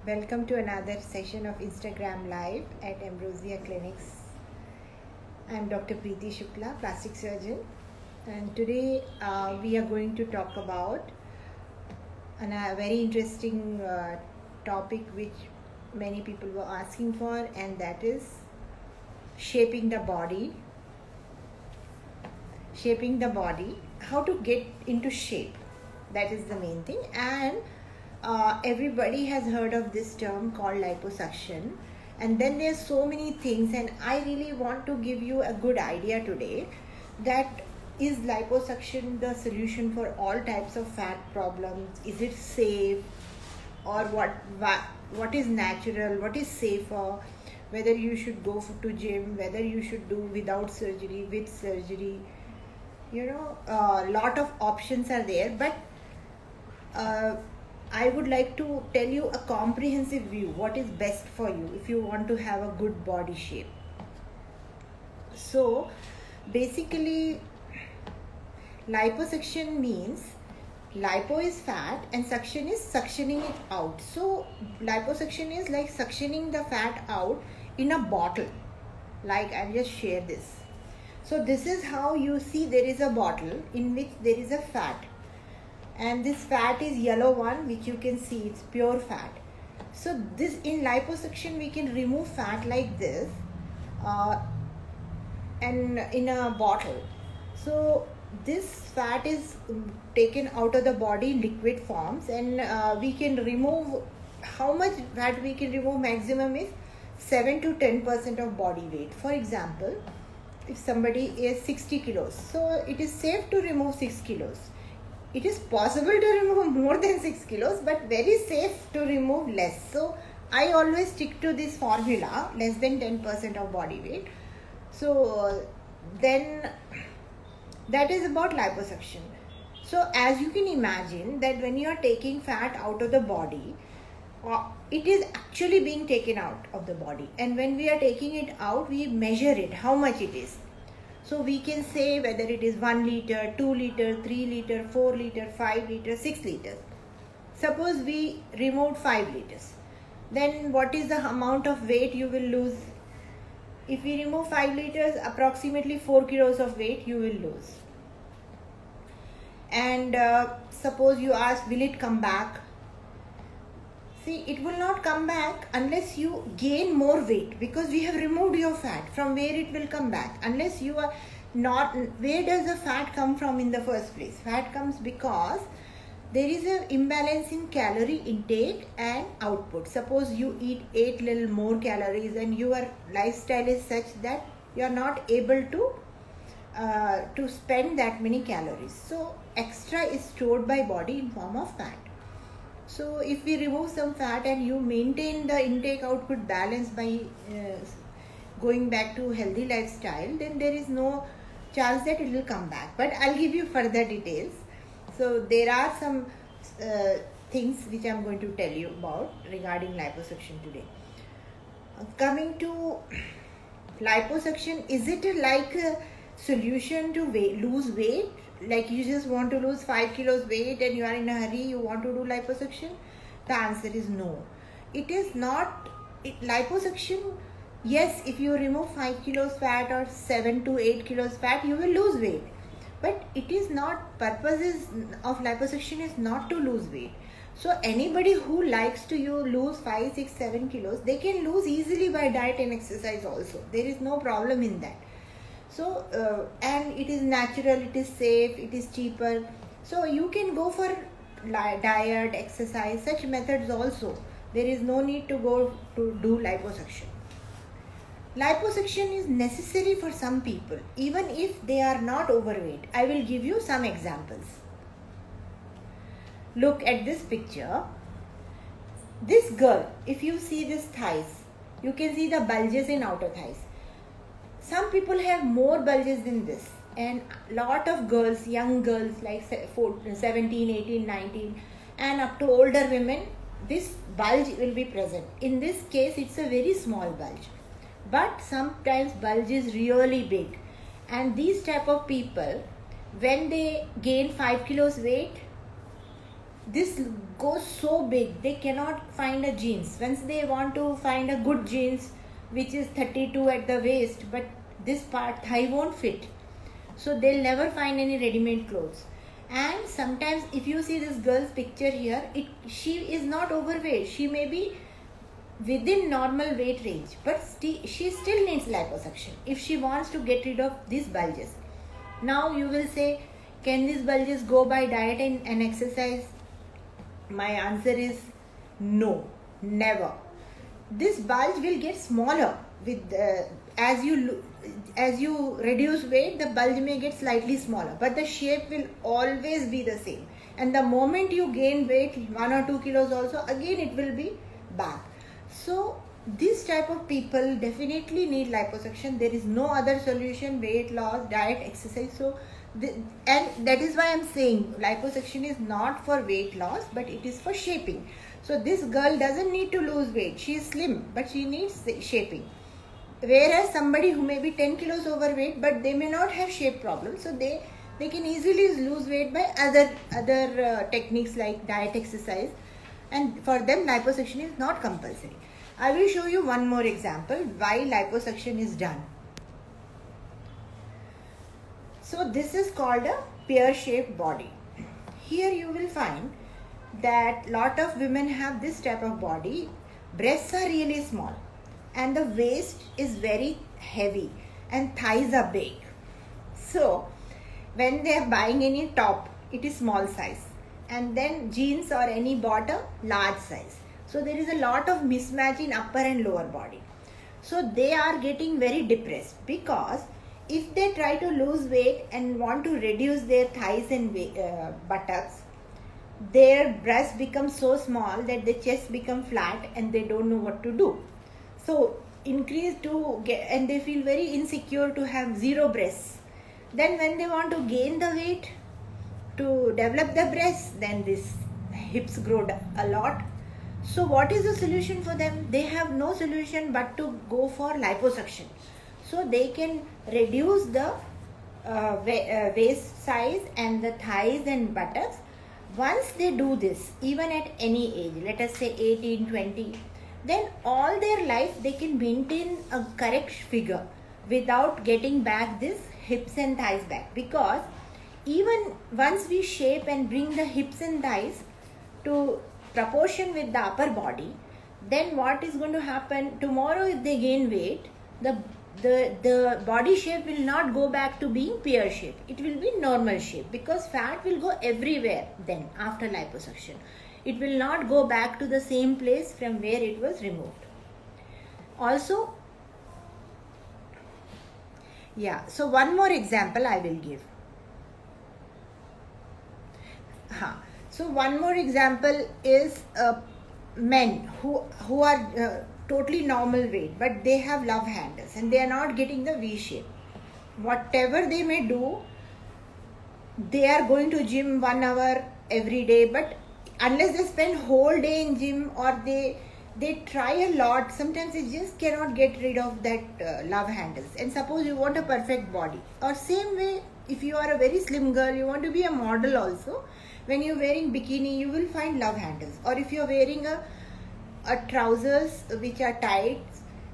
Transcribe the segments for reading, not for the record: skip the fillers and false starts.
Welcome to another session of Instagram Live at Ambrosia Clinics. I am Dr. Preeti Shukla, plastic surgeon, and today we are going to talk about a very interesting topic which many people were asking for, and that is shaping the body. Shaping the body, how to get into shape. That is the main thing, and everybody has heard of this term called liposuction, and then there's so many things, and I really want to give you a good idea today that is liposuction the solution for all types of fat problems? Is it safe, or what is natural, what is safer, whether you should go to gym, whether you should do without surgery, with surgery? A lot of options are there, but I would like to tell you a comprehensive view what is best for you if you want to have a good body shape. So basically, liposuction means lipo is fat and suction is suctioning it out. So liposuction is like suctioning the fat out in a bottle. Like I'll just share this. So this is how you see there is a bottle in which there is a fat, and this fat is yellow one, which you can see it's pure fat. So this in liposuction we can remove fat like this and in a bottle. So this fat is taken out of the body in liquid forms, and we can remove how much fat we can remove. Maximum is 7 to 10% of body weight. For example, if somebody is 60 kilos, so it is safe to remove 6 kilos. It is possible to remove more than 6 kilos, but very safe to remove less. So I always stick to this formula, less than 10% of body weight. So then that is about liposuction. So as you can imagine that when you are taking fat out of the body, it is actually being taken out of the body, and when we are taking it out, we measure it, how much it is. So we can say whether it is 1 liter, 2 liter, 3 liter, 4 liter, 5 liter, 6 liters. Suppose we removed 5 liters, then what is the amount of weight you will lose? If we remove 5 liters, approximately 4 kilos of weight you will lose. And suppose you ask, will it come back? See, it will not come back unless you gain more weight, because we have removed your fat. From where it will come back? Unless you are not. Where does the fat come from in the first place? Fat comes because there is an imbalance in calorie intake and output. Suppose you eat 8 little more calories and your lifestyle is such that you are not able to spend that many calories. So extra is stored by body in form of fat. So if we remove some fat and you maintain the intake output balance by going back to healthy lifestyle, then there is no chance that it will come back. But I'll give you further details. So there are some things which I'm going to tell you about regarding liposuction today. Coming to liposuction, is it like a solution to lose weight? Like you just want to lose 5 kilos weight and you are in a hurry, you want to do liposuction? The answer is no. It is not. Liposuction, yes, if you remove 5 kilos fat or 7 to 8 kilos fat, you will lose weight. But it is not, purposes of liposuction is not to lose weight. So anybody who likes to lose 5, 6, 7 kilos, they can lose easily by diet and exercise also. There is no problem in that. So and it is natural, it is safe, it is cheaper. So you can go for diet, exercise, such methods also. There is no need to go to do liposuction. Liposuction is necessary for some people, even if they are not overweight. I will give you some examples. Look at this picture. This girl, if you see this thighs, you can see the bulges in outer thighs. Some people have more bulges than this, and lot of girls, young girls like 17, 18, 19 and up to older women, this bulge will be present. In this case, it's a very small bulge, but sometimes bulge is really big, and these type of people, when they gain 5 kilos weight, this goes so big, they cannot find a jeans. Once they want to find a good jeans which is 32 at the waist, but this part thigh won't fit, so they'll never find any ready-made clothes. And sometimes if you see this girl's picture here, she is not overweight, she may be within normal weight range, but she still needs liposuction if she wants to get rid of these bulges. Now you will say, can these bulges go by diet and exercise? My answer is no, never. This bulge will get smaller with as you reduce weight, the bulge may get slightly smaller, but the shape will always be the same. And the moment you gain weight, 1 or 2 kilos also, again it will be back. So this type of people definitely need liposuction. There is no other solution: weight loss, diet, exercise. So and that is why I'm saying liposuction is not for weight loss, but it is for shaping. So this girl doesn't need to lose weight, she is slim, but she needs shaping. Whereas somebody who may be 10 kilos overweight, but they may not have shape problems, so they can easily lose weight by other techniques like diet, exercise, and for them liposuction is not compulsory. I will show you one more example why liposuction is done. So this is called a pear-shaped body. Here you will find that lot of women have this type of body. Breasts are really small and the waist is very heavy and thighs are big. So when they are buying any top, it is small size, and then jeans or any bottom, large size. So there is a lot of mismatch in upper and lower body. So they are getting very depressed, because if they try to lose weight and want to reduce their thighs and buttocks, their breasts become so small that the chest become flat and they don't know what to do. So increase to get, and they feel very insecure to have zero breasts. Then when they want to gain the weight to develop the breasts, then these hips grow a lot. So what is the solution for them? They have no solution but to go for liposuction. So they can reduce the waist size and the thighs and buttocks. Once they do this, even at any age, let us say 18, 20, then all their life they can maintain a correct figure without getting back this hips and thighs back. Because even once we shape and bring the hips and thighs to proportion with the upper body, then what is going to happen tomorrow? If they gain weight, the body shape will not go back to being pear shape. It will be normal shape, because fat will go everywhere then after liposuction. It will not go back to the same place from where it was removed. Also, so one more example I will give. So one more example is men who are totally normal weight, but they have love handles and they are not getting the V shape. Whatever they may do, they are going to gym 1 hour every day, but unless they spend whole day in gym, or they try a lot, sometimes they just cannot get rid of that love handles. And suppose you want a perfect body, or same way if you are a very slim girl, you want to be a model also, when you're wearing bikini you will find love handles. Or if you're wearing a trousers which are tight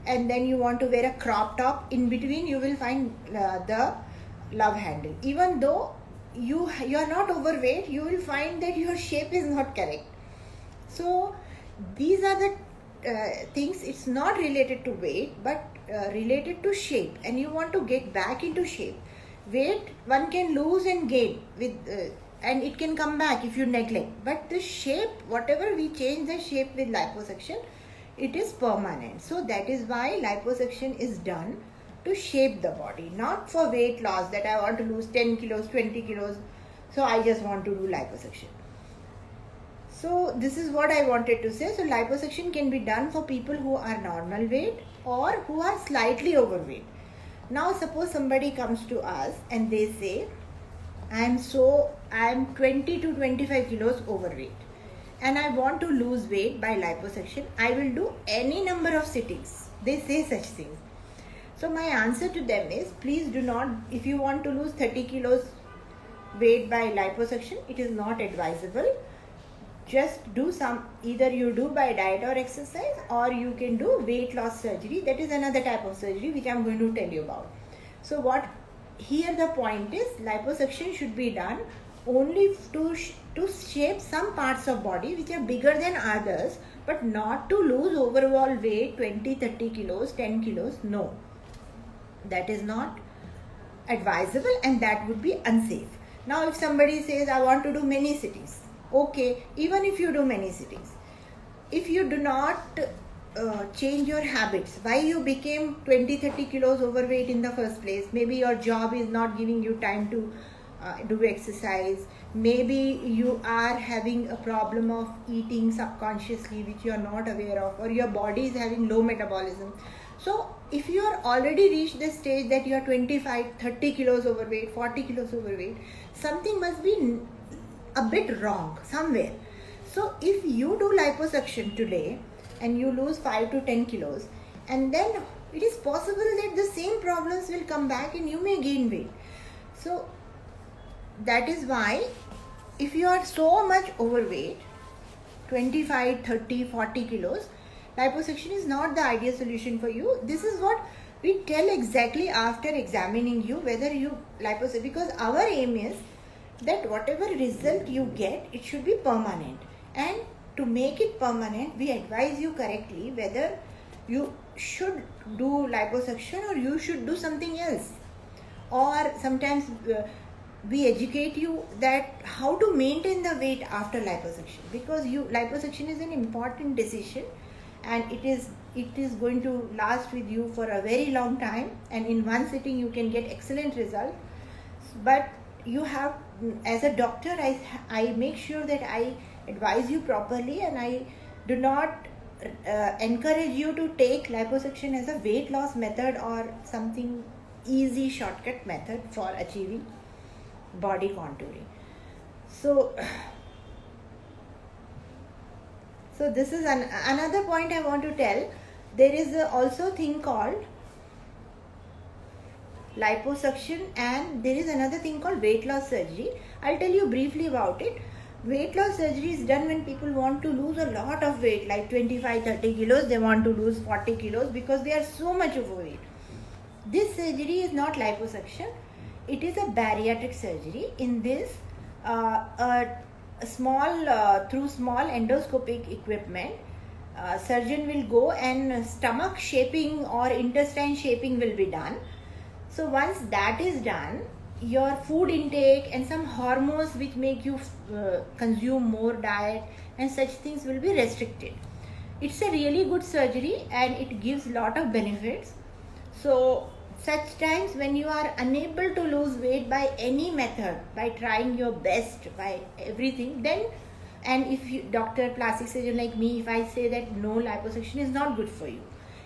and then you want to wear a crop top, in between you will find the love handle. Even though you are not overweight, you will find that your shape is not correct. So these are the things. It's not related to weight, but related to shape, and you want to get back into shape. Weight one can lose and gain with and it can come back if you neglect, but the shape, whatever we change the shape with liposuction, it is permanent. So that is why liposuction is done, to shape the body, not for weight loss, that I want to lose 10 kilos, 20 kilos, so I just want to do liposuction. So this is what I wanted to say. So liposuction can be done for people who are normal weight or who are slightly overweight. Now suppose somebody comes to us and they say, I am 20 to 25 kilos overweight and I want to lose weight by liposuction. I will do any number of sittings. They say such things. So my answer to them is, please do not, if you want to lose 30 kilos weight by liposuction, it is not advisable. just do some, either you do by diet or exercise, or you can do weight loss surgery. That is another type of surgery which I am going to tell you about. So what here the point is, liposuction should be done only to shape some parts of body which are bigger than others, but not to lose overall weight 20, 30 kilos, 10 kilos. No, that is not advisable and that would be unsafe. Now if somebody says I want to do many sittings, okay, even if you do many sittings, if you do not change your habits, why you became 20, 30 kilos overweight in the first place? Maybe your job is not giving you time to do exercise. Maybe you are having a problem of eating subconsciously which you are not aware of, or your body is having low metabolism. So if you are already reached the stage that you are 25, 30 kilos overweight, 40 kilos overweight, something must be a bit wrong somewhere. So if you do liposuction today and you lose 5 to 10 kilos, and then it is possible that the same problems will come back and you may gain weight. So that is why if you are so much overweight, 25, 30, 40 kilos, liposuction is not the ideal solution for you. This is what we tell exactly after examining you whether you liposuction, because our aim is that whatever result you get, it should be permanent. And to make it permanent, we advise you correctly whether you should do liposuction or you should do something else. Or sometimes we educate you that how to maintain the weight after liposuction, because liposuction is an important decision and it is going to last with you for a very long time, and in one sitting you can get excellent result. But you have, as a doctor, I make sure that I advise you properly, and I do not encourage you to take liposuction as a weight loss method or something easy shortcut method for achieving body contouring. So this is another point I want to tell. There is also thing called liposuction, and there is another thing called weight loss surgery. I'll tell you briefly about it. Weight loss surgery is done when people want to lose a lot of weight, like 25, 30 kilos. They want to lose 40 kilos because they are so much overweight. This surgery is not liposuction. It is a bariatric surgery. In this, through small endoscopic equipment, surgeon will go and stomach shaping or intestine shaping will be done. So once that is done, your food intake and some hormones which make you consume more diet and such things will be restricted. It's a really good surgery and it gives lot of benefits. So such times when you are unable to lose weight by any method, by trying your best, by everything, then, and if you, doctor, plastic surgeon like me, if I say that no, liposuction is not good for you,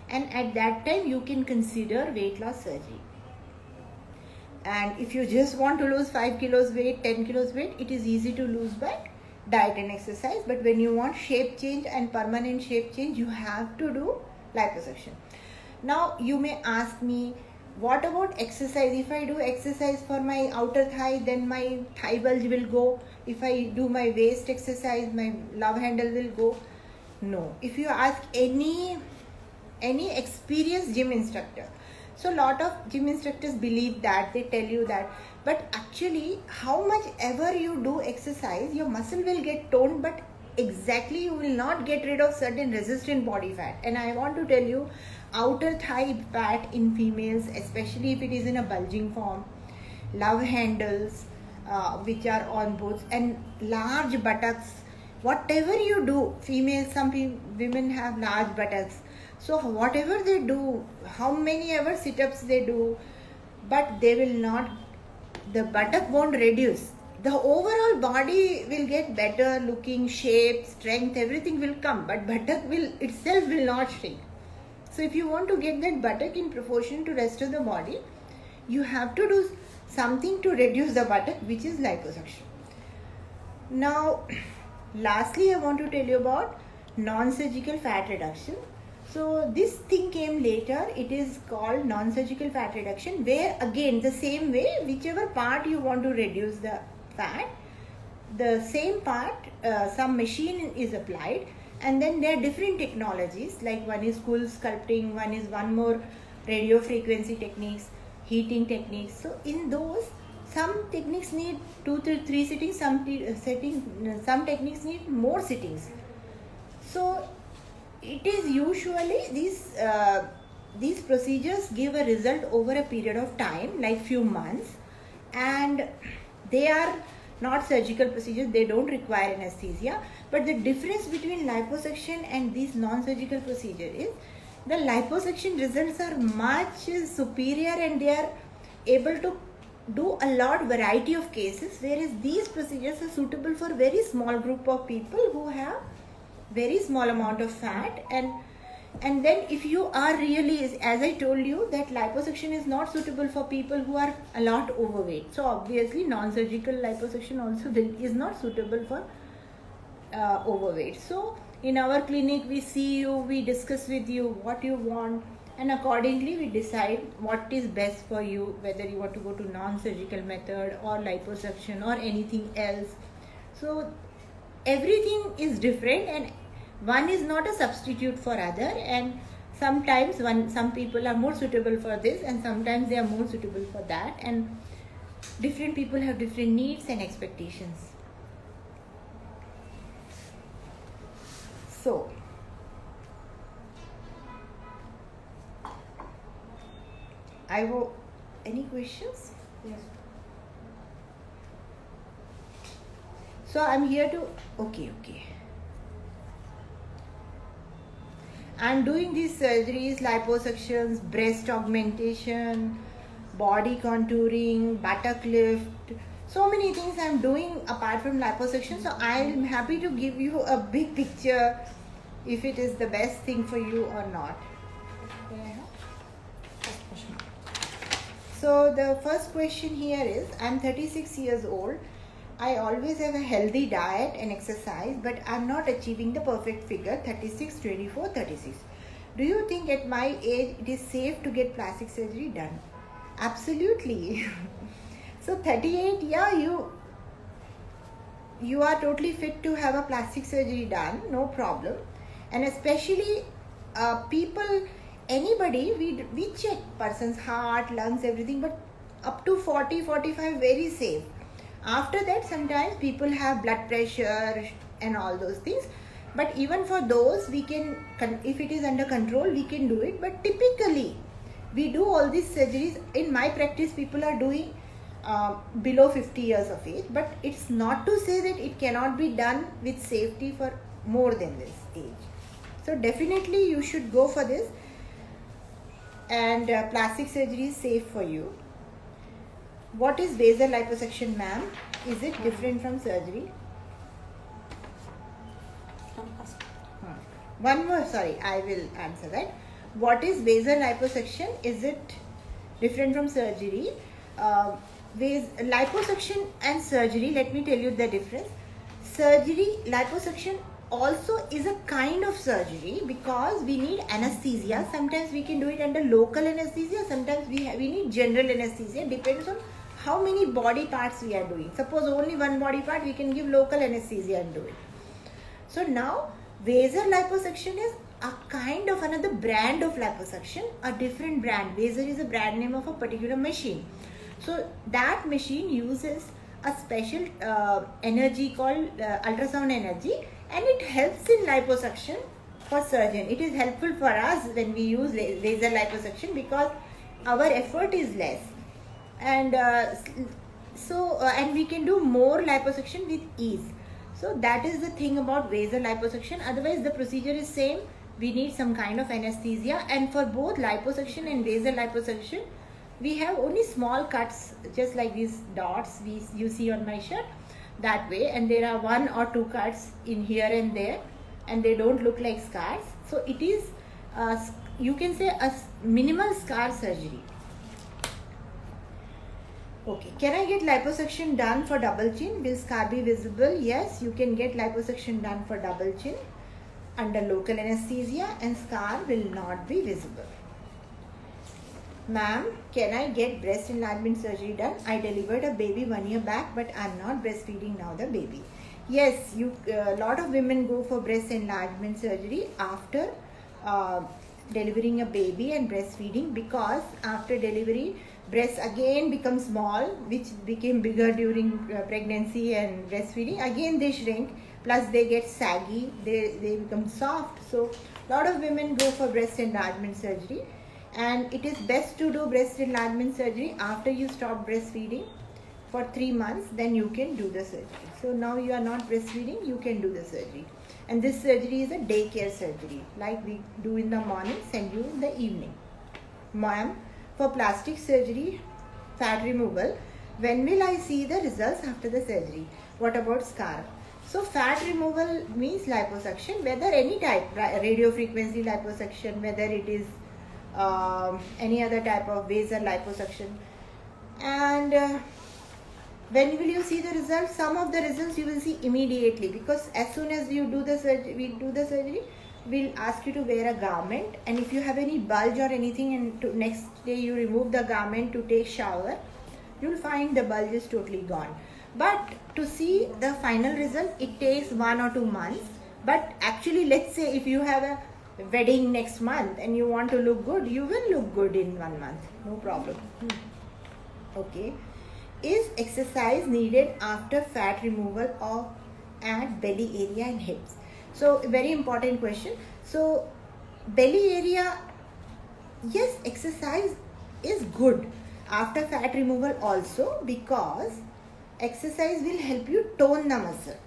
and at that time you can consider weight loss surgery. And if you just want to lose 5 kilos weight, 10 kilos weight, it is easy to lose by diet and exercise. But when you want shape change and permanent shape change, you have to do liposuction. Now you may ask me, what about exercise? If I do exercise for my outer thigh, then my thigh bulge will go. If I do my waist exercise, my love handle will go. No. If you ask any experienced gym instructor, so a lot of gym instructors believe that, they tell you that, but actually how much ever you do exercise, your muscle will get toned, but exactly you will not get rid of certain resistant body fat. And I want to tell you, outer thigh fat in females, especially if it is in a bulging form, love handles which are on both, and large buttocks, whatever you do, females, some women have large buttocks. So whatever they do, how many ever sit-ups they do, but they will not, the buttock won't reduce. The overall body will get better looking, shape, strength, everything will come, but buttock itself will not shrink. So if you want to get that buttock in proportion to rest of the body, you have to do something to reduce the buttock, which is liposuction. Now, lastly, I want to tell you about non-surgical fat reduction. So this thing came later. It is called non-surgical fat reduction, where again the same way, whichever part you want to reduce the fat, the same part, some machine is applied, and then there are different technologies, like one is cool sculpting, one more radio frequency techniques, heating techniques. So in those, some techniques need 2 to 3 sittings, some techniques need more sittings. So it is usually these procedures give a result over a period of time, like few months, and they are not surgical procedures, they don't require anesthesia. But the difference between liposuction and these non-surgical procedures is the liposuction results are much superior, and they are able to do a lot variety of cases, whereas these procedures are suitable for very small group of people who have very small amount of fat. And then if you are really, as I told you, that liposuction is not suitable for people who are a lot overweight. So obviously non-surgical liposuction also is not suitable for overweight. So in our clinic we see you, we discuss with you what you want, and accordingly we decide what is best for you, whether you want to go to non-surgical method or liposuction or anything else. So everything is different, and one is not a substitute for other, and sometimes some people are more suitable for this and sometimes they are more suitable for that, and different people have different needs and expectations. So I will, any questions? Yes. So I'm here to, okay. I'm doing these surgeries, liposuctions, breast augmentation, body contouring, buttock lift, so many things I'm doing apart from liposuction. So I'm happy to give you a big picture if it is the best thing for you or not. So the first question here is, I'm 36 years old. I always have a healthy diet and exercise, but I'm not achieving the perfect figure, 36, 24, 36. Do you think at my age it is safe to get plastic surgery done? Absolutely. So 38, yeah, you are totally fit to have a plastic surgery done, no problem. And especially people, anybody, we check person's heart, lungs, everything, but up to 40, 45, very safe. After that, sometimes people have blood pressure and all those things, but even for those, we can, if it is under control, we can do it. But typically we do all these surgeries. In my practice, people are doing below 50 years of age, but it's not to say that it cannot be done with safety for more than this age. So definitely you should go for this, and plastic surgery is safe for you. What is basal liposuction, ma'am? Is it different from surgery? One more, sorry, I will answer that. What is basal liposuction? Is it different from surgery? Liposuction and surgery, let me tell you the difference. Surgery, liposuction also is a kind of surgery because we need anesthesia. Sometimes we can do it under local anesthesia, sometimes we need general anesthesia, depends on how many body parts we are doing. Suppose only one body part, we can give local anesthesia and do it. So now Vaser liposuction is a kind of another brand of liposuction, a different brand. Vaser is a brand name of a particular machine. So that machine uses a special energy called ultrasound energy, and it helps in liposuction for surgeon. It is helpful for us when we use laser liposuction because our effort is less, and and we can do more liposuction with ease. So that is the thing about vaser liposuction. Otherwise the procedure is same. We need some kind of anesthesia, and for both liposuction and vaser liposuction we have only small cuts, just like these dots you see on my shirt, that way, and there are 1 or 2 cuts in here and there, and they don't look like scars. So it is you can say a minimal scar surgery. Okay, can I get liposuction done for double chin? Will scar be visible? Yes, you can get liposuction done for double chin under local anesthesia, and scar will not be visible. Ma'am, can I get breast enlargement surgery done? I delivered a baby 1 year back, but I'm not breastfeeding now the baby. Yes, a lot of women go for breast enlargement surgery after delivering a baby and breastfeeding, because after delivery breasts again become small, which became bigger during pregnancy and breastfeeding. Again they shrink, plus they get saggy, they become soft. So a lot of women go for breast enlargement surgery, and it is best to do breast enlargement surgery after you stop breastfeeding for 3 months. Then you can do the surgery. So now you are not breastfeeding, you can do the surgery. And this surgery is a daycare surgery, like we do in the morning, send you in the evening. Ma'am, for plastic surgery, fat removal, when will I see the results after the surgery? What about scar? So fat removal means liposuction, whether any type, radio frequency liposuction, whether it is any other type of basal liposuction. And when will you see the results? Some of the results you will see immediately, because as soon as you do the surgery, we'll ask you to wear a garment, and if you have any bulge or anything and next day you remove the garment to take shower, you'll find the bulge is totally gone. But to see the final result, it takes 1 or 2 months. But actually, let's say if you have a wedding next month and you want to look good, you will look good in 1 month, no problem. Okay. Is exercise needed after fat removal of at belly area and hips? So very important question. So belly area, yes, exercise is good after fat removal also, because exercise will help you tone the muscle.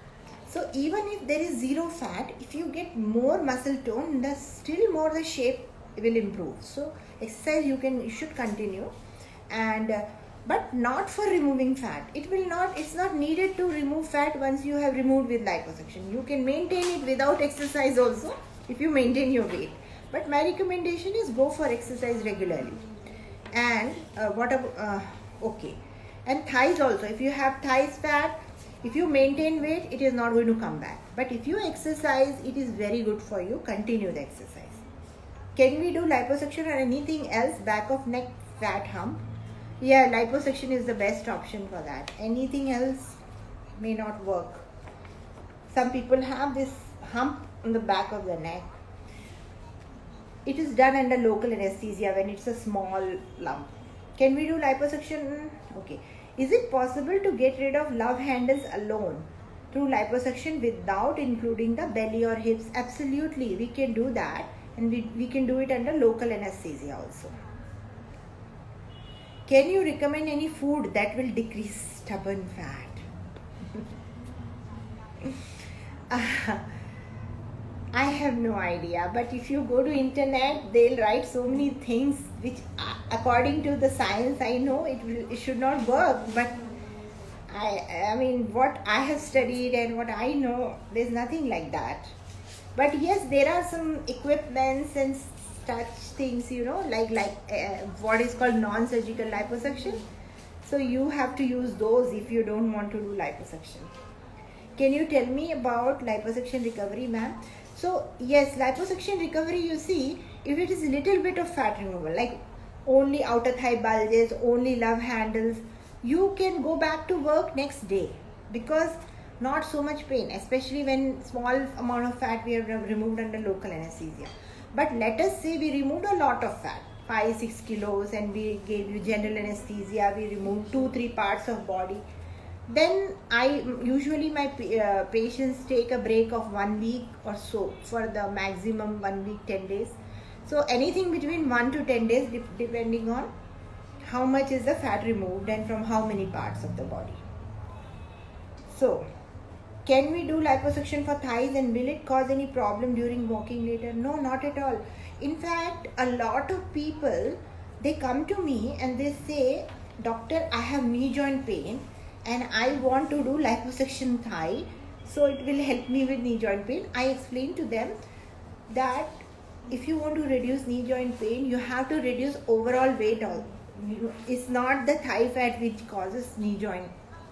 So even if there is zero fat, if you get more muscle tone, the still more the shape will improve. So exercise you should continue, and but not for removing fat. It's not needed to remove fat once you have removed with liposuction. You can maintain it without exercise also if you maintain your weight. But my recommendation is go for exercise regularly. And okay. And thighs also. If you have thighs fat, if you maintain weight, it is not going to come back. But if you exercise, it is very good for you. Continue the exercise. Can we do liposuction or anything else? Back of neck fat hump. Yeah, liposuction is the best option for that. Anything else may not work. Some people have this hump on the back of the neck. It is done under local anesthesia when it's a small lump. Can we do liposuction? Okay. Is it possible to get rid of love handles alone through liposuction without including the belly or hips? Absolutely, we can do that, and we can do it under local anesthesia also. Can you recommend any food that will decrease stubborn fat? I have no idea, but if you go to internet, they'll write so many things which according to the science I know it should not work, but I mean what I have studied and what I know, there's nothing like that. But yes, there are some equipments and such things, like what is called non-surgical liposuction. So you have to use those if you don't want to do liposuction. Can you tell me about liposuction recovery, ma'am? So yes, liposuction recovery, you see, if it is a little bit of fat removal, like only outer thigh bulges, only love handles, you can go back to work next day, because not so much pain, especially when small amount of fat we have removed under local anesthesia. But let us say we removed a lot of fat, 5-6 kilos, and we gave you general anesthesia, we removed 2-3 parts of body. Then usually my patients take a break of 1 week or so, for the maximum 1 week, 10 days. So anything between 1 to 10 days, depending on how much is the fat removed and from how many parts of the body. So can we do liposuction for thighs, and will it cause any problem during walking later? No, not at all. In fact, a lot of people, they come to me and they say, doctor, I have knee joint pain and I want to do liposuction thigh, so it will help me with knee joint pain. I explain to them that if you want to reduce knee joint pain, you have to reduce overall weight. It's not the thigh fat which causes knee joint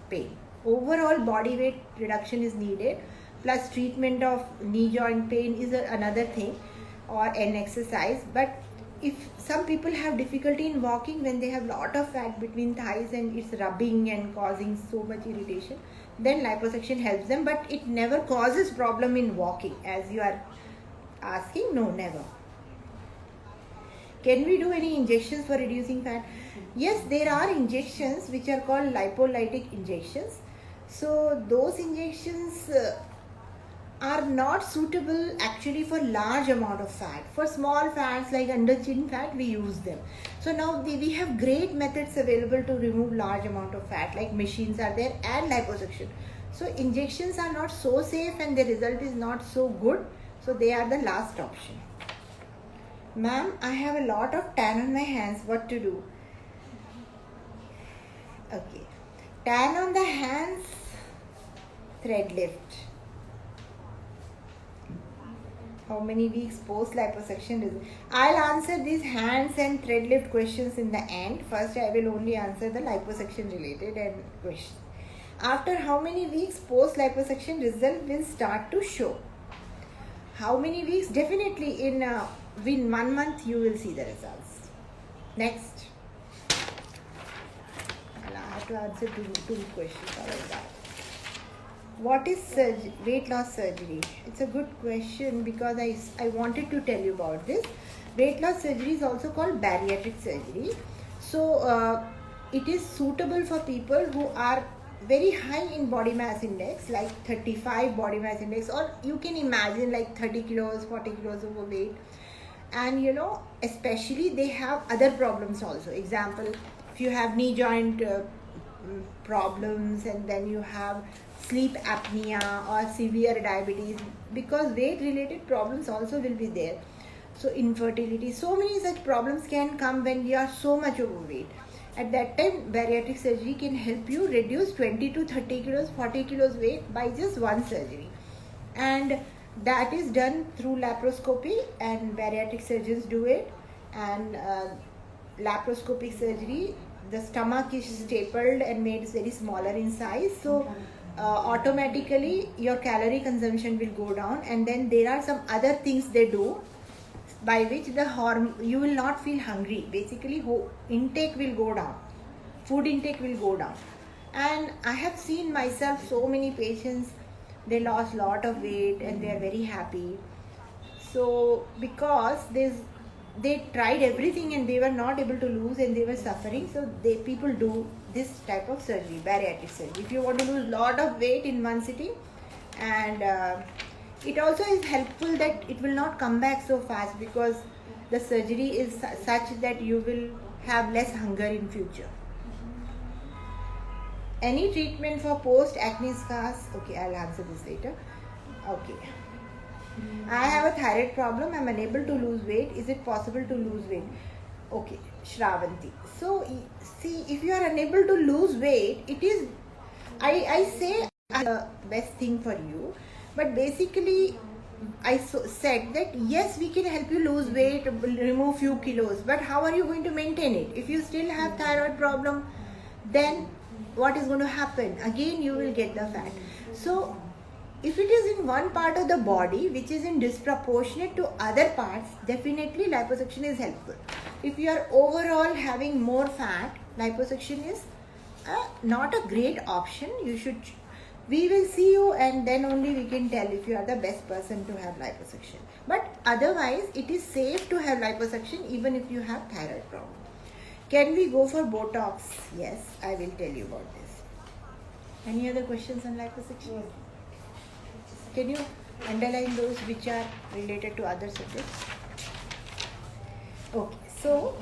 pain. Overall body weight reduction is needed, plus treatment of knee joint pain is another thing, or an exercise. But if some people have difficulty in walking when they have lot of fat between thighs and it's rubbing and causing so much irritation, then liposuction helps them, but it never causes problem in walking as you are asking. No, never. Can we do any injections for reducing fat? Yes, there are injections which are called lipolytic injections. So those injections are not suitable actually for large amount of fat. For small fats like under chin fat, we use them. So now we have great methods available to remove large amount of fat, like machines are there and liposuction. So injections are not so safe and the result is not so good. So they are the last option. Ma'am, I have a lot of tan on my hands. What to do? Okay. Tan on the hands, thread lift. How many weeks post liposuction? I'll answer these hands and thread lift questions in the end. First, I will only answer the liposuction related and questions. After how many weeks post liposuction, result will start to show. How many weeks? Definitely in 1 month you will see the results. Next. I have to answer two questions about that. What is weight loss surgery? It's a good question because I wanted to tell you about this. Weight loss surgery is also called bariatric surgery. So it is suitable for people who are very high in body mass index, like 35 body mass index, or you can imagine like 30 kilos, 40 kilos overweight. And you know, especially they have other problems also. Example, if you have knee joint problems, and then you have sleep apnea or severe diabetes, because weight related problems also will be there. So infertility, so many such problems can come when you are so much overweight. At that time, bariatric surgery can help you reduce 20 to 30 kilos, 40 kilos weight by just one surgery. And that is done through laparoscopy, and bariatric surgeons do it. And laparoscopic surgery, the stomach is stapled and made very smaller in size. So automatically your calorie consumption will go down, and then there are some other things they do by which you will not feel hungry. Basically, intake will go down, food intake will go down. And I have seen myself so many patients, they lost lot of weight and they are very happy. So because they tried everything and they were not able to lose and they were suffering, so people do this type of surgery, bariatric surgery, if you want to lose lot of weight in one sitting. And it also is helpful that it will not come back so fast, because the surgery is such that you will have less hunger in future. Any treatment for post acne scars? Okay, I'll answer this later. Okay. I have a thyroid problem. I'm unable to lose weight. Is it possible to lose weight? Okay, Shravanti. So, see, if you are unable to lose weight, it is, I say, the best thing for you. But basically, I said that yes, we can help you lose weight, remove few kilos. But how are you going to maintain it? If you still have thyroid problem, then what is going to happen? Again, you will get the fat. So, if it is in one part of the body which is in disproportionate to other parts, definitely liposuction is helpful. If you are overall having more fat, liposuction is not a great option. We will see you, and then only we can tell if you are the best person to have liposuction. But otherwise, it is safe to have liposuction even if you have thyroid problem. Can we go for Botox? Yes, I will tell you about this. Any other questions on liposuction? Can you underline those which are related to other subjects? Okay, so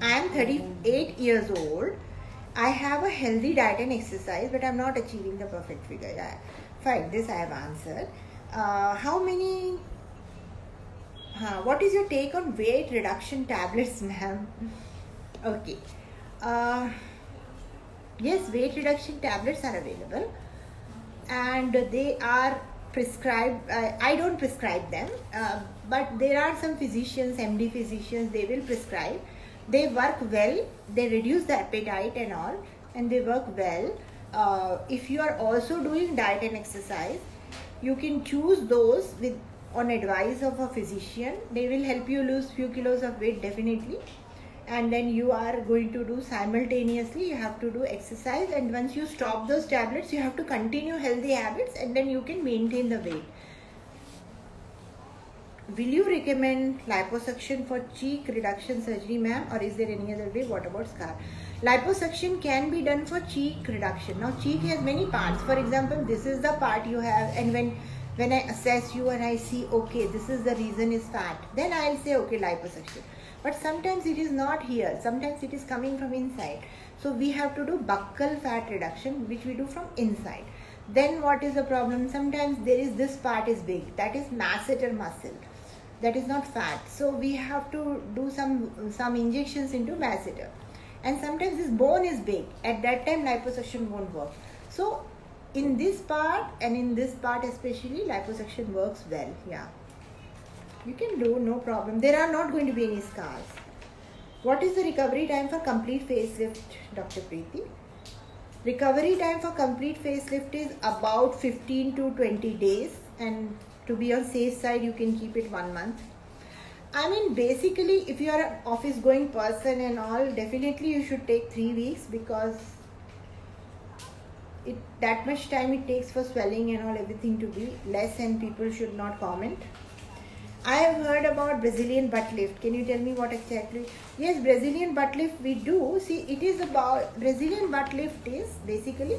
I am 38 years old. I have a healthy diet and exercise, but I am not achieving the perfect figure. Yeah. Fine, this I have answered. What is your take on weight reduction tablets, ma'am? Okay. Yes, weight reduction tablets are available, and they are prescribed. I don't prescribe them, but there are some physicians, MD physicians, they will prescribe. They work well, they reduce the appetite and all, and they work well. If you are also doing diet and exercise, you can choose those with on advice of a physician. They will help you lose few kilos of weight definitely, and then you are going to do simultaneously, you have to do exercise, and once you stop those tablets you have to continue healthy habits, and then you can maintain the weight. Will you recommend liposuction for cheek reduction surgery, ma'am, or is there any other way? What about scar? Liposuction can be done for cheek reduction. Now cheek has many parts. For example, this is the part you have, and when I assess you and I see, okay, this is the reason is fat, then I'll say, okay, liposuction. But sometimes it is not here. Sometimes it is coming from inside. So we have to do buccal fat reduction, which we do from inside. Then what is the problem? Sometimes there is this part is big. That is masseter muscle. That is not fat. So we have to do some injections into masseter. And sometimes this bone is big. At that time liposuction won't work. So in this part and in this part especially, liposuction works well. Yeah. You can do, no problem. There are not going to be any scars. What is the recovery time for complete facelift, Dr. Preeti? Recovery time for complete facelift is about 15 to 20 days, and to be on safe side you can keep it 1 month. I mean, basically if you are an office going person and all, definitely you should take 3 weeks, because that much time it takes for swelling and all, everything to be less, and people should not comment. I have heard about Brazilian butt lift. Can you tell me what exactly? Yes, Brazilian butt lift we do. See, it is about, Brazilian butt lift is basically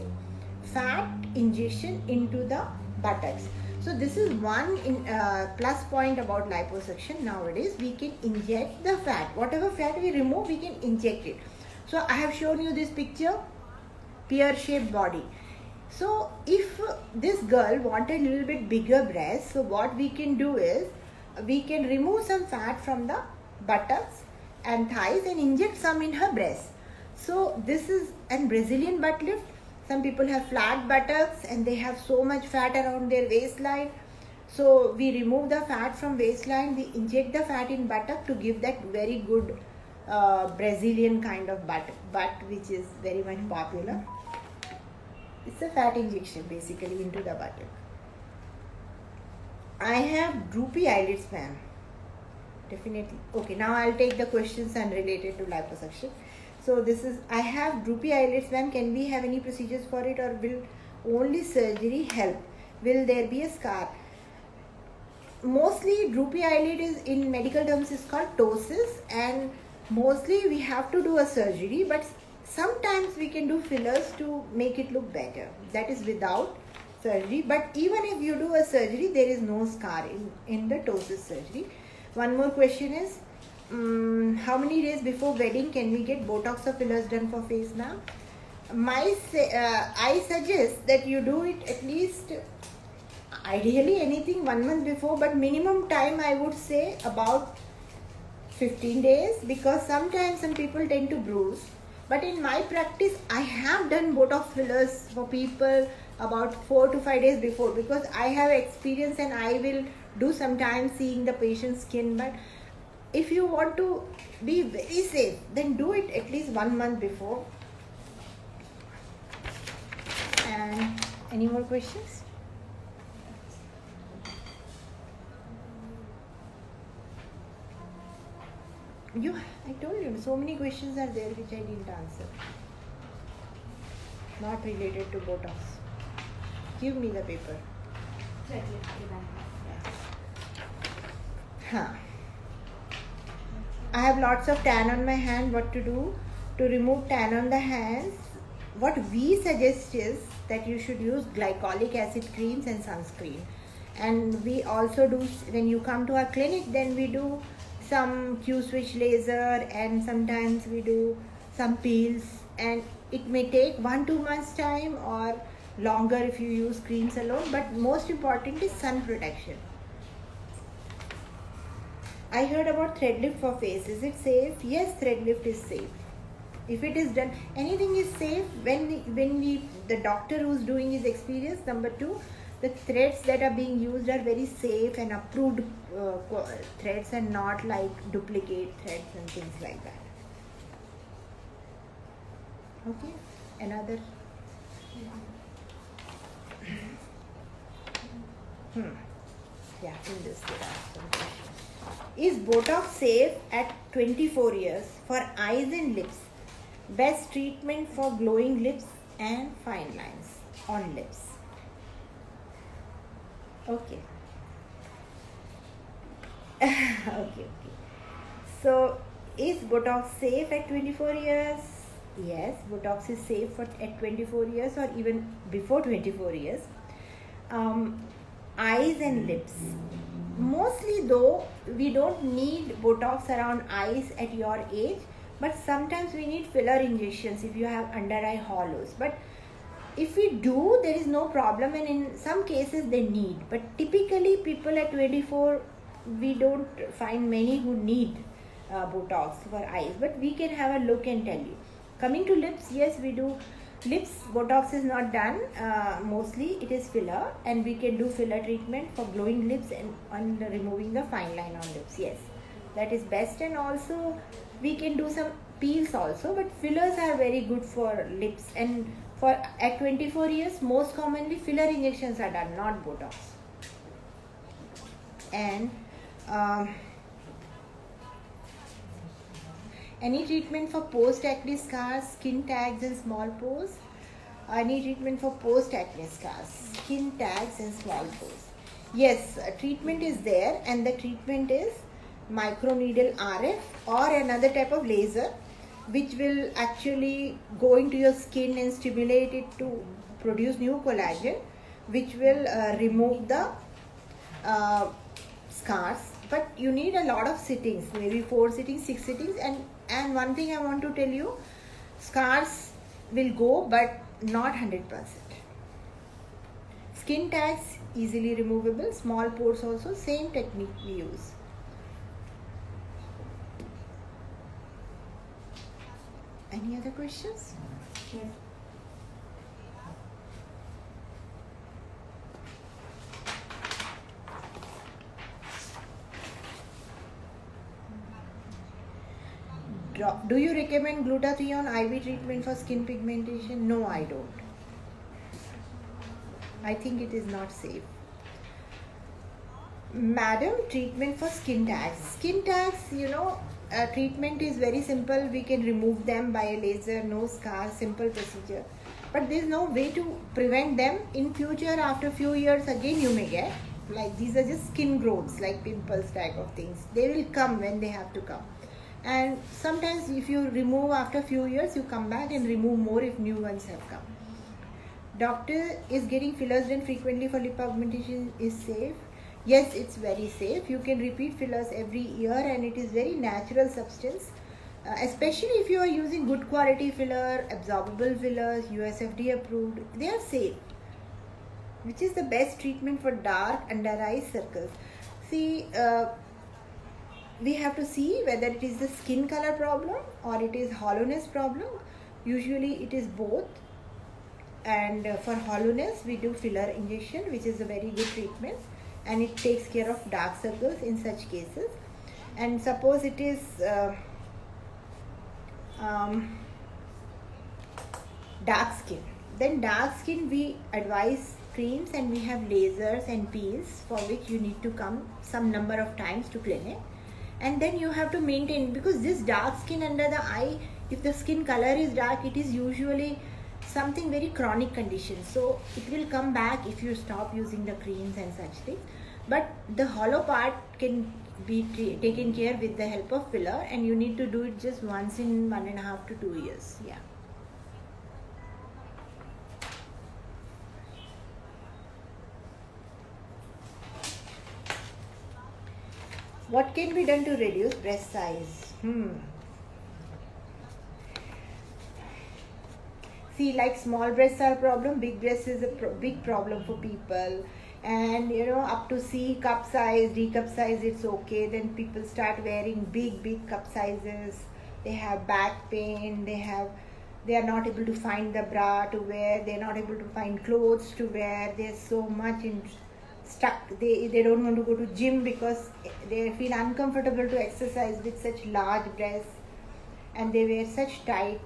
fat injection into the buttocks. So this is one plus point about liposuction. Nowadays we can inject the fat. Whatever fat we remove, we can inject it. So I have shown you this picture, pear-shaped body. So if this girl wanted a little bit bigger breasts, so what we can do is, we can remove some fat from the buttocks and thighs and inject some in her breast. So this is an Brazilian butt lift. Some people have flat buttocks and they have so much fat around their waistline. So we remove the fat from waistline, we inject the fat in buttock to give that very good Brazilian kind of butt which is very much popular. It's a fat injection basically into the buttock. I have droopy eyelids, ma'am. Definitely. Okay, now I'll take the questions unrelated to liposuction. So this is, I have droopy eyelids, ma'am. Can we have any procedures for it, or will only surgery help? Will there be a scar? Mostly droopy eyelid is, in medical terms, is called ptosis, and mostly we have to do a surgery, but sometimes we can do fillers to make it look better. That is without surgery. But even if you do a surgery, there is no scar in the ptosis surgery. One more question is, how many days before wedding can we get Botox or fillers done for face, ma'am? I suggest that you do it at least, ideally anything 1 month before, but minimum time I would say about 15 days, because sometimes some people tend to bruise. But in my practice, I have done Botox fillers for people about 4 to 5 days before, because I have experience and I will do sometimes seeing the patient's skin. But if you want to be very safe, then do it at least 1 month before. And any more questions? I told you, so many questions are there which I didn't answer. Not related to Botox. Give me the paper. Huh. I have lots of tan on my hand. What to do to remove tan on the hands? What we suggest is that you should use glycolic acid creams and sunscreen. And we also do, when you come to our clinic, then we do some Q-switch laser, and sometimes we do some peels, and it may take 1-2 months time or longer if you use creams alone, but most important is sun protection. I heard about thread lift for face. Is it safe? Yes, thread lift is safe. If it is done, anything is safe when the doctor who's doing his experience. Number 2, the threads that are being used are very safe and approved threads, and not like duplicate threads and things like that. Okay, another. Yeah, in this there are some questions. Is Botox safe at 24 years for eyes and lips? Best treatment for glowing lips and fine lines on lips. Okay. Okay. So, is Botox safe at 24 years? Yes, Botox is safe at 24 years or even before 24 years. Eyes and lips. Mostly though, we don't need Botox around eyes at your age, but sometimes we need filler injections if you have under eye hollows. But if we do, there is no problem, and in some cases they need. But typically people at 24, we don't find many who need Botox for eyes, but we can have a look and tell you. Coming to lips, yes, we do. Lips, Botox is not done. Mostly it is filler, and we can do filler treatment for glowing lips and removing the fine line on lips. Yes, that is best, and also we can do some peels also, but fillers are very good for lips. And for at 24 years, most commonly filler injections are done, not Botox. And any treatment for post-acne scars, skin tags and small pores? Any treatment for post-acne scars, skin tags and small pores? Yes, treatment is there, and the treatment is microneedle RF or another type of laser, which will actually go into your skin and stimulate it to produce new collagen, which will remove the scars. But you need a lot of sittings, maybe 4 sittings, 6 sittings. And one thing I want to tell you, scars will go, but not 100%. Skin tags easily removable, small pores also, same technique we use. Any other questions? Yes. Do you recommend glutathione IV treatment for skin pigmentation? No, I don't. I think it is not safe. Madam, treatment for skin tags. Skin tags, treatment is very simple. We can remove them by a laser, no scars, simple procedure. But there is no way to prevent them. In future, after few years, again you may get. Like these are just skin growths, like pimples type of things. They will come when they have to come. And sometimes if you remove after few years, you come back and remove more if new ones have come. Doctor, is getting fillers done frequently for lip augmentation is safe? Yes, it's very safe. You can repeat fillers every year, and it is very natural substance. Especially if you are using good quality filler, absorbable fillers, USFD approved, they are safe. Which is the best treatment for dark under eye circles? See, we have to see whether it is the skin color problem or it is hollowness problem. Usually it is both. And for hollowness, we do filler injection, which is a very good treatment, and it takes care of dark circles in such cases. And suppose it is dark skin, then dark skin we advise creams, and we have lasers and peels for which you need to come some number of times to clinic. And then you have to maintain, because this dark skin under the eye, if the skin color is dark, it is usually something very chronic condition, so it will come back if you stop using the creams and such things. But the hollow part can be taken care with the help of filler, and you need to do it just once in 1.5 to 2 years. Yeah. What can be done to reduce breast size? See, like small breasts are a problem, big breasts is a big problem for people. And up to C cup size, D cup size, it's okay. Then people start wearing big cup sizes. They have back pain. They are not able to find the bra to wear. They are not able to find clothes to wear. They're so much stuck. They don't want to go to gym because they feel uncomfortable to exercise with such large breasts, and they wear such tight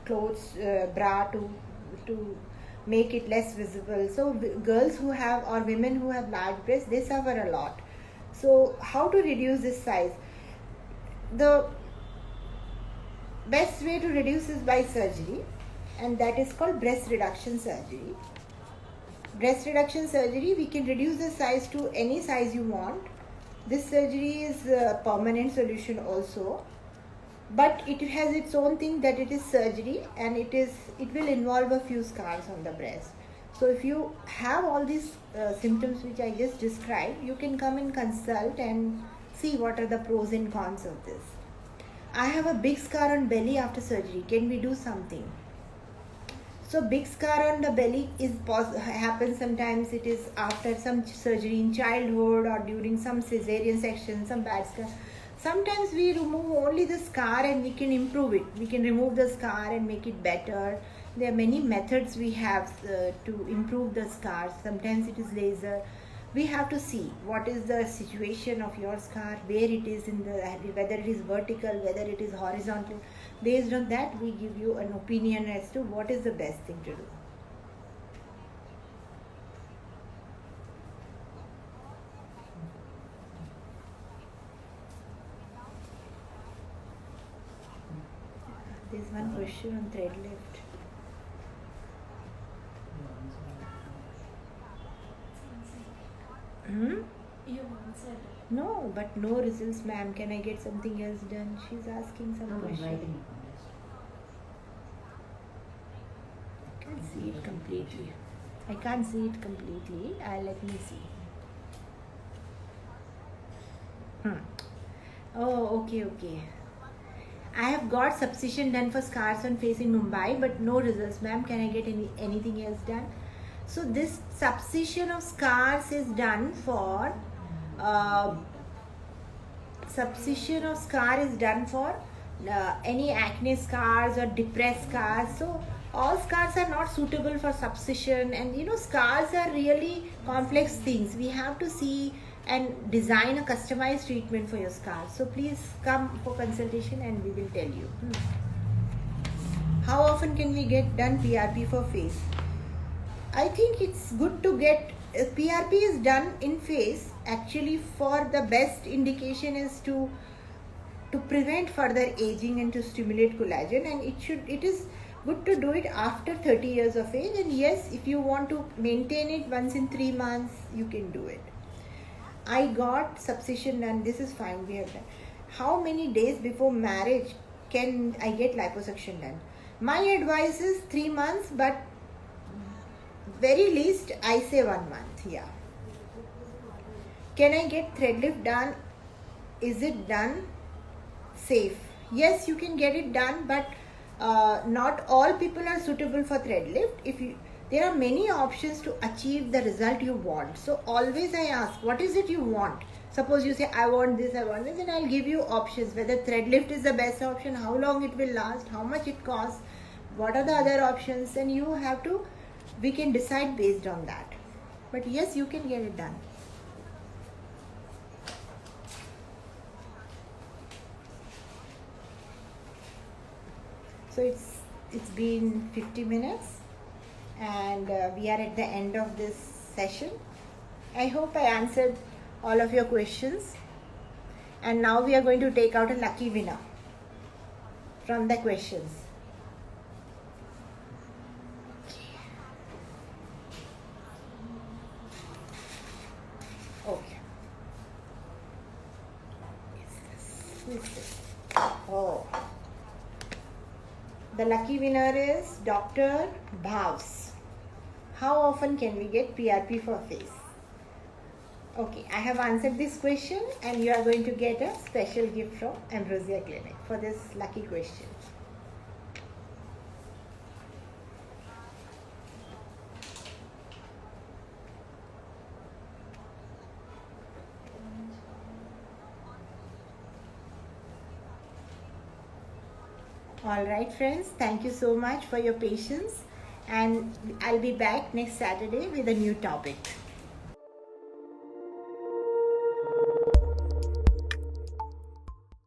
clothes, bra to make it less visible. So girls who have, or women who have large breasts, they suffer a lot. So how to reduce this size? The best way to reduce is by surgery, and that is called breast reduction surgery. Breast reduction surgery, we can reduce the size to any size you want. This surgery is a permanent solution also, but it has its own thing, that it is surgery, and it will involve a few scars on the breast. So if you have all these symptoms which I just described, you can come and consult and see what are the pros and cons of this. I have a big scar on belly after surgery. Can we do something? So big scar on the belly happens sometimes. It is after some surgery in childhood or during some cesarean section, some bad scar. Sometimes we remove only the scar and we can improve it. We can remove the scar and make it better. There are many methods we have to improve the scars. Sometimes it is laser. We have to see what is the situation of your scar, where it is whether it is vertical, whether it is horizontal. Based on that, we give you an opinion as to what is the best thing to do. There's one question on thread lift. You answered. No, but no results, ma'am. Can I get something else done? She's asking some question. I can't see it completely. Let me see. Oh, okay. I have got subcision done for scars on face in Mumbai, but no results, ma'am. Can I get anything else done? So this subcision of scars is done for any acne scars or depressed scars. So all scars are not suitable for subcision, and scars are really complex things. We have to see and design a customized treatment for your scars. So please come for consultation and we will tell you. How often can we get done PRP for face? I think it's good to get PRP is done in face. Actually, for the best indication is to prevent further aging and to stimulate collagen, and it is good to do it after 30 years of age. And yes, if you want to maintain it once in 3 months, you can do it. I got subcision done. This is fine. We have done. How many days before marriage can I get liposuction done? My advice is 3 months, but very least I say 1 month. Yeah. Can I get thread lift done? Is it done safe? Yes, you can get it done, but not all people are suitable for thread lift. There are many options to achieve the result you want. So always I ask, what is it you want? Suppose you say, I want this, and I'll give you options, whether thread lift is the best option, how long it will last, how much it costs, what are the other options, and we can decide based on that. But yes, you can get it done. So it's been 50 minutes. And we are at the end of this session. I hope I answered all of your questions. And now we are going to take out a lucky winner from the questions. Okay. Who is this? Oh. The lucky winner is Dr. Bhavs. How often can we get PRP for face? Okay, I have answered this question, and you are going to get a special gift from Ambrosia Clinic for this lucky question. Alright friends, thank you so much for your patience, and I'll be back next Saturday with a new topic.